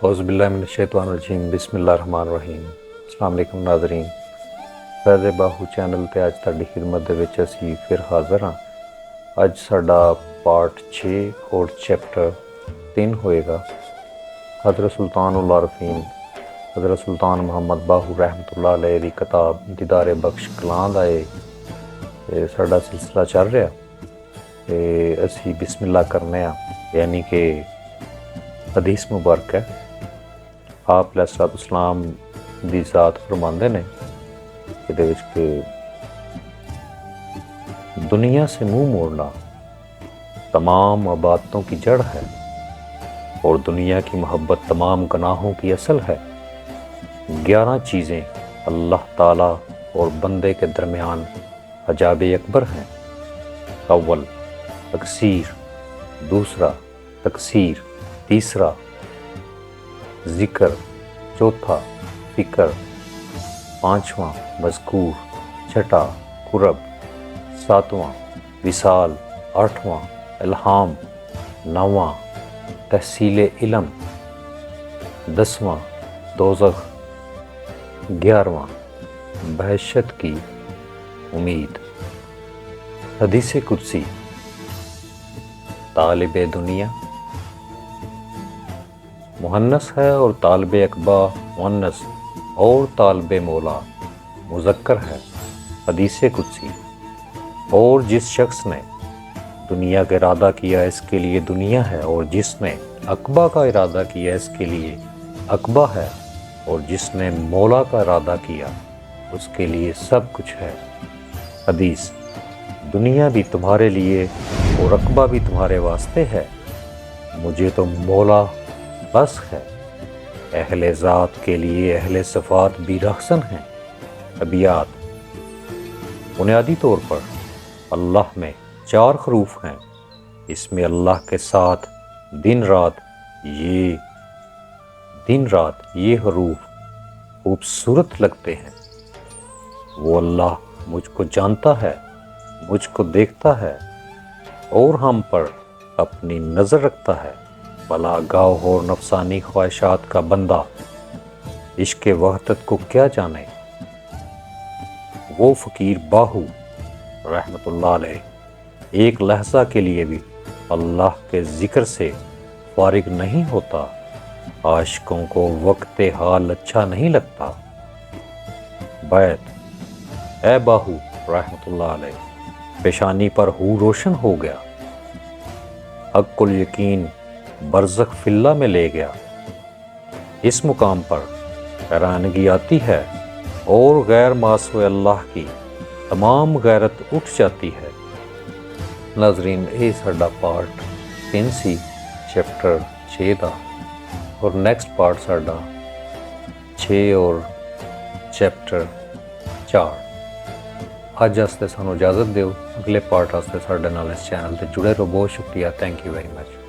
اعوذ باللہ من الشیطان الرجیم بسم اللہ الرحمن الرحیم السلام علیکم ناظرین فیض باہو چینل تے اج تہاڈی خدمت دے وچ اسی پھر حاضر ہاں۔ اج ساڈا پارٹ 6 اور چیپٹر 3 ہوئے گا۔ حضرت سلطان العارفین حضرت سلطان محمد باہو رحمۃ اللہ علیہ دی کتاب دیدار بخش کلاں دا ساڈا سلسلہ چل رہا تے اسی بسم اللہ کرنے ہاں، یعنی کہ حدیث مبارک ہے۔ آپ علیہ الصلوۃ والسلام دی ذات فرماندے نے کہ دنیا سے منہ موڑنا تمام عبادتوں کی جڑ ہے اور دنیا کی محبت تمام گناہوں کی اصل ہے۔ 11 چیزیں اللہ تعالیٰ اور بندے کے درمیان حجاب اکبر ہیں۔ اول تکثیر، دوسرا تکثیر، تیسرا ذکر، چوتھا فکر، پانچواں مذکور، چھٹا قرب، ساتواں وصال، آٹھواں الہام، نواں تحصیل علم، 10واں دوزخ، 11واں بہشت کی امید۔ حدیث قدسی، طالب دنیا مؤنث ہے اور طالب اقبا مؤنث اور طالب مولا مذکر ہے۔ حدیث قدسی، اور جس شخص نے دنیا کا ارادہ کیا اس کے لیے دنیا ہے، اور جس نے عقبہ کا ارادہ کیا اس کے لیے عقبہ ہے، اور جس نے مولا کا ارادہ کیا اس کے لیے سب کچھ ہے۔ حدیث، دنیا بھی تمہارے لیے اور عقبہ بھی تمہارے واسطے ہے، مجھے تو مولا بس ہے۔ اہل ذات کے لیے اہل صفات بھی رہزن ہیں۔ ابیات، بنیادی طور پر اللہ میں 4 حروف ہیں۔ اس میں اللہ کے ساتھ دن رات یہ حروف خوبصورت لگتے ہیں۔ وہ اللہ مجھ کو جانتا ہے، مجھ کو دیکھتا ہے اور ہم پر اپنی نظر رکھتا ہے۔ بلا گاؤ اور نفسانی خواہشات کا بندہ عشق وحدت کو کیا جانے۔ وہ فقیر باہو رحمۃ اللہ علیہ ایک لحظہ کے لیے بھی اللہ کے ذکر سے فارغ نہیں ہوتا۔ عاشقوں کو وقت حال اچھا نہیں لگتا۔ بیت، اے باہو رحمۃ اللہ علیہ پیشانی پر ہو روشن ہو گیا، حق الیقین برزخ فی اللہ میں لے گیا۔ اس مقام پر حیرانگی آتی ہے اور غیر معصوم اللہ کی تمام غیرت اٹھ جاتی ہے۔ ناظرین، یہ ساڈا پارٹ 3 سی چیپٹر 6 دا، اور نیکسٹ پارٹ ساڈا 6 اور چیپٹر 4۔ اج واسطے سانو اجازت دیو، اگلے پارٹ واسطے ساڈے نال اس چینل تے جڑے رہو۔ بہت شکریہ، تھینک یو ویری مچ۔